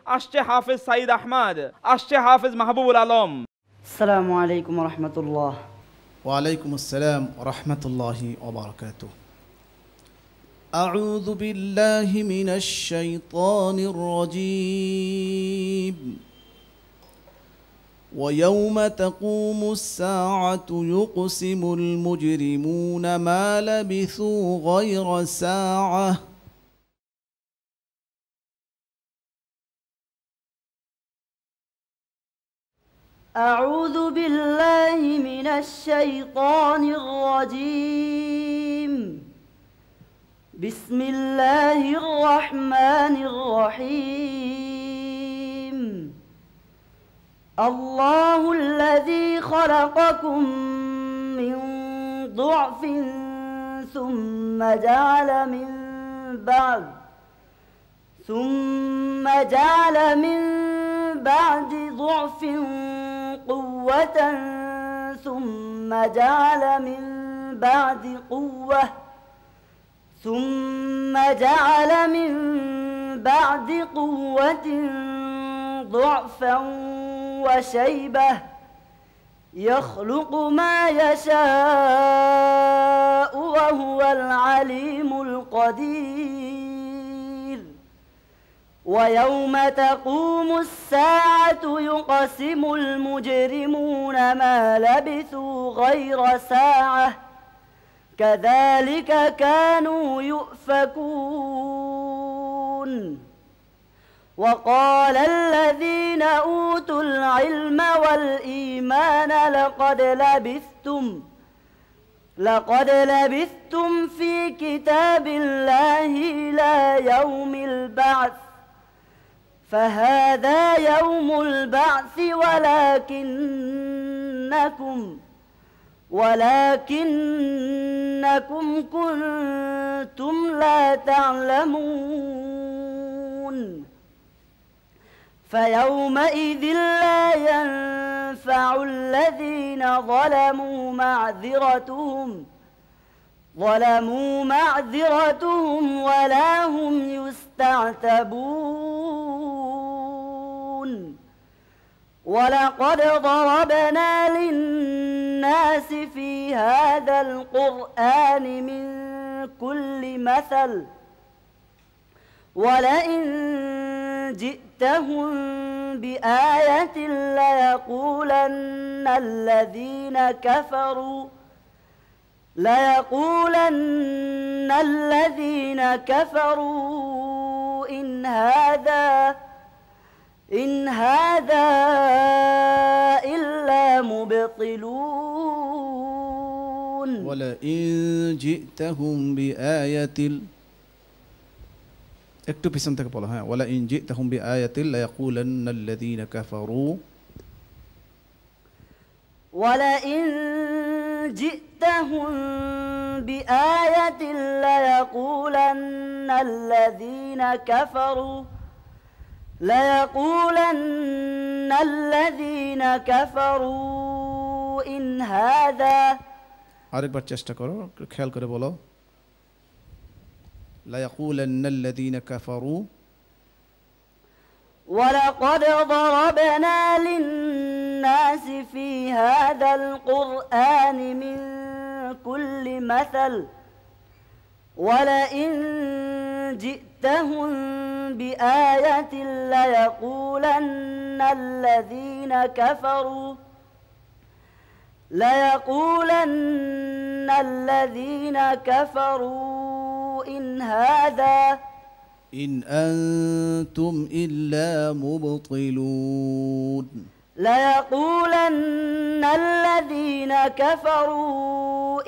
আসছে হাফেজ সাইদ আহমদ, আসছে হাফেজ মাহবুবুল আলম। আসসালামু আলাইকুম রহমতুল্লাহ। ওয়ালাইকুম আসসালাম রহমতুল্লাহি ওয়া বারাকাতুহু। আউযু বিল্লাহি মিনাশ শাইতানির রাজীম। ويوم تقوم الساعة يقسم المجرمون ما لبثوا غير ساعة أعوذ بالله من الشيطان الرجيم. بسم الله الرحمن الرحيم. الله الذي خلقكم من ضعف ثم جعل من بعد ضعف قوة ثم جعل من بعد قوة ضعفا وشيبة يخلق ما يشاء وهو العليم القدير. ويوم تقوم الساعة يقسم المجرمون ما لبثوا غير ساعة كذلك كانوا يؤفكون. وقال الذين أوتوا العلم والإيمان لقد لبثتم في كتاب الله إلى يوم البعث فهذا يوم البعث ولكنكم كنتم لا تعلمون. فيومئذ لا ينفع الذين ظلموا معذرتهم ولا هم يستعتبون. ولقد ضربنا للناس في هذا القرآن من كل مثل ولئن جئتهم بآية ليقولن الذين كفروا إن هذا إلا مبطلون. ولئن جئتهم بآية একটু পিছন থেকে বলো। হ্যাঁ, ওয়ালাইন জিতাহুম বিআয়াতিন লায়াকুলান্নাল্লাযীনা কাফারু ولئن جئتهم بآية ليقولن الذين كفروا إن هذا আরেকবার চেষ্টা করো, খেয়াল করে বলো। ليقولن الذين كفروا ولقد ضربنا للناس في هذا القرآن من كل مثل ولئن جئتهم بآية ليقولن الذين كفروا إن أنتم إلا مبطلون. ليقولن الذين كفروا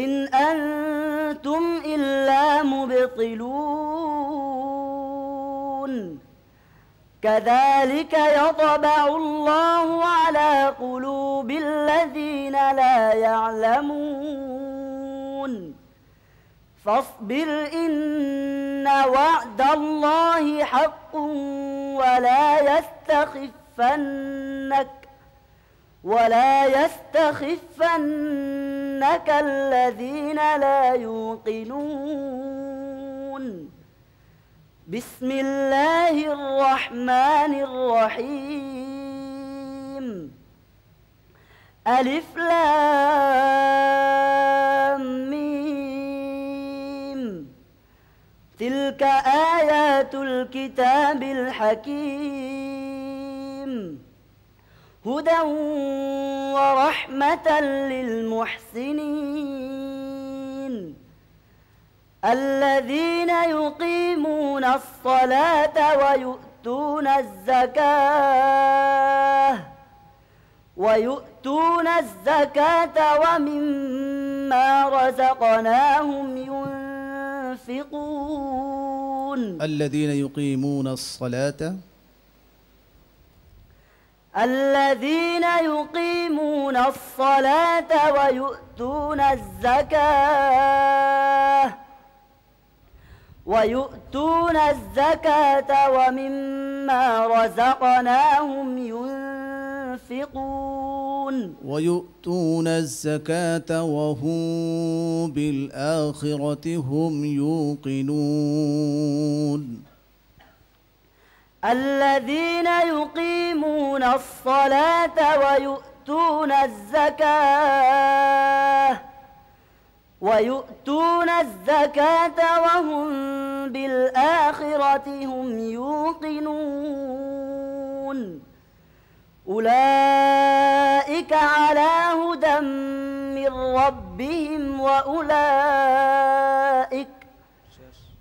إن أنتم إلا مبطلون. كذلك يطبع الله على قلوب الذين لا يعلمون. فاصبر إن وعد الله حق ولا يستخفنك الذين لا يوقنون. بسم الله الرحمن الرحيم ألف لام ميم تلك آيات الكتاب الحكيم هدى ورحمة للمحسنين الذين يقيمون الصلاة ويؤتون الزكاة ومما رزقناهم ينفقون الذين يقيمون الصلاة ويؤتون الزكاة ومما رزقناهم ينفقون ويؤتون الزكاة وهم بالآخرة هم يوقنون الذين يقيمون الصلاة ويؤتون الزكاة وهم بالآخرة هم يوقنون أولئك على هدى من ربهم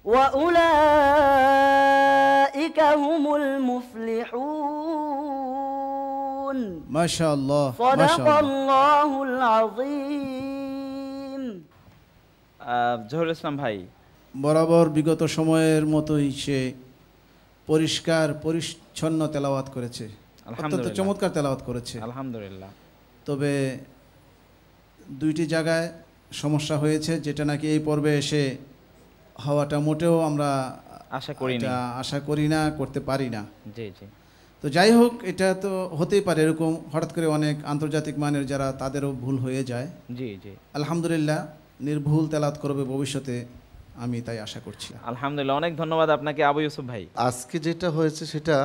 وأولئك هم المفلحون ما شاء الله ما صدق شاء الله الله العظيم জহুরুল ইসলাম ভাই, বরাবর বিগত সময়ের মতোই সে পরিষ্কার পরিচ্ছন্ন তেলাওয়াত করেছে, অত্যন্ত আলহামদুলিল্লাহ। চমৎকার তেলাওয়াত করেছে। আলহামদুলিল্লাহ। তবে দুইটি জায়গায় সমস্যা হয়েছে, যেটা নাকি এই পর্বে এসে হওয়াটা মোটেও আমরা আশা করিনি। এটা আশা করি না, করতে পারি না। জি জি, তো যাই হোক, এটা তো হতেই পারে, এরকম হঠাৎ করে অনেক আন্তর্জাতিক মানের যারা, তাদেরও ভুল হয়ে যায়। জি জি, আলহামদুলিল্লাহ, নির্ভুল তেলাওয়াত করবে ভবিষ্যতে, আমি তাই আশা করছি। আলহামদুলিল্লাহ। অনেক ধন্যবাদ আপনাকে আবু ইউসুফ ভাই। আজকে যেটা হয়েছে সেটা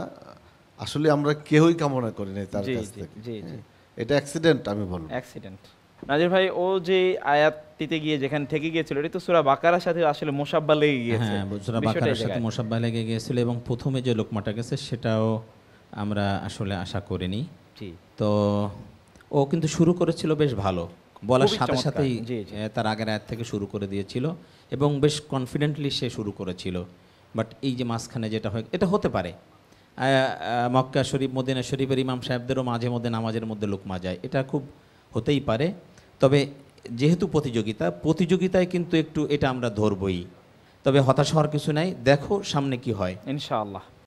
আসলে আমরা কেউই কামনা করি নাই তার জি কাছ জি থেকে। জি জি, এটা অ্যাক্সিডেন্ট আমি বলবো। অ্যাক্সিডেন্ট। নাজির ভাই, ও যে আয়াতটিতে গিয়ে যেখানে থেকে গিয়েছিল, এটা তো সূরা বাকারার সাথে আসলে মোশাব্বা লেগে গিয়েছে। হ্যাঁ, সূরা বিষয়টা এই বাকারার সাথে জায়গায়। মোশাব্বাহ লেগে গিয়েছিল এবং প্রথমে যে লোকমাটা গেছে সেটাও আমরা আসলে আশা করিনি। জি, তো ও কিন্তু শুরু করেছিল বেশ ভালো, বলার খুবই সাথে চমৎকার। সাথেই জি, জি। তার আগের আয়াত থেকে শুরু করে দিয়েছিল এবং বেশ কনফিডেন্টলি সে শুরু করেছিল। বাট এই যে মাঝখানে যেটা হয়, এটা হতে পারে মক্কা শরীফ, মদিনা শরীফের ইমাম সাহেবদেরও মাঝে মধ্যে নামাজের মধ্যে লোকমা যায়, এটা খুব হতেই পারে। তবে যেহেতু প্রতিযোগিতায় কিন্তু একটু এটা আমরা ধরবই। তবে হতাশ হওয়ার কিছু নাই, দেখো সামনে কি হয়। ইনশাআল্লাহ।